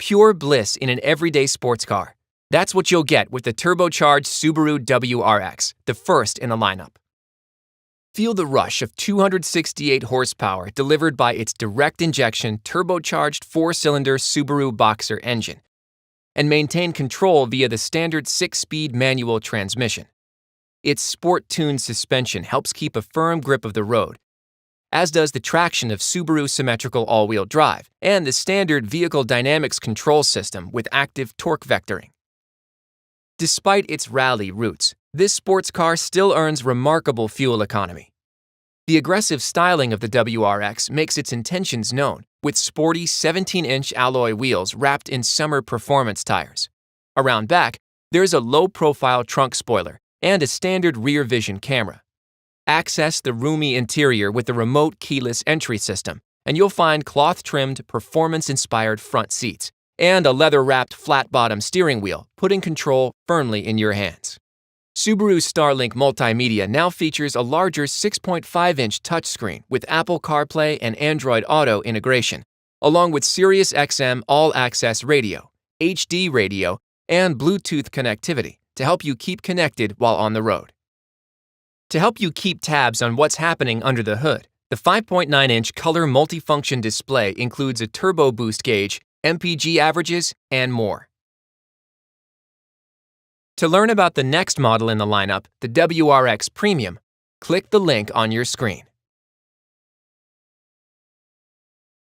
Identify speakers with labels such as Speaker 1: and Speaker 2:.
Speaker 1: pure bliss in an everyday sports car. That's what you'll get with the turbocharged Subaru WRX, the first in the lineup. Feel the rush of 268 horsepower delivered by its direct-injection turbocharged 4-cylinder Subaru Boxer engine, and maintain control via the standard 6-speed manual transmission. Its sport-tuned suspension helps keep a firm grip of the road, as does the traction of Subaru symmetrical all-wheel drive and the standard vehicle dynamics control system with active torque vectoring. Despite its rally roots, this sports car still earns remarkable fuel economy. The aggressive styling of the WRX makes its intentions known, with sporty 17-inch alloy wheels wrapped in summer performance tires. Around back, there's a low-profile trunk spoiler and a standard rear vision camera. Access the roomy interior with the remote keyless entry system, and you'll find cloth-trimmed, performance-inspired front seats and a leather-wrapped flat-bottom steering wheel, putting control firmly in your hands. Subaru Starlink Multimedia now features a larger 6.5-inch touchscreen with Apple CarPlay and Android Auto integration, along with SiriusXM All-Access Radio, HD radio, and Bluetooth connectivity to help you keep connected while on the road. To help you keep tabs on what's happening under the hood, the 5.9-inch color multifunction display includes a turbo boost gauge, MPG averages, and more. To learn about the next model in the lineup, the WRX Premium, click the link on your screen.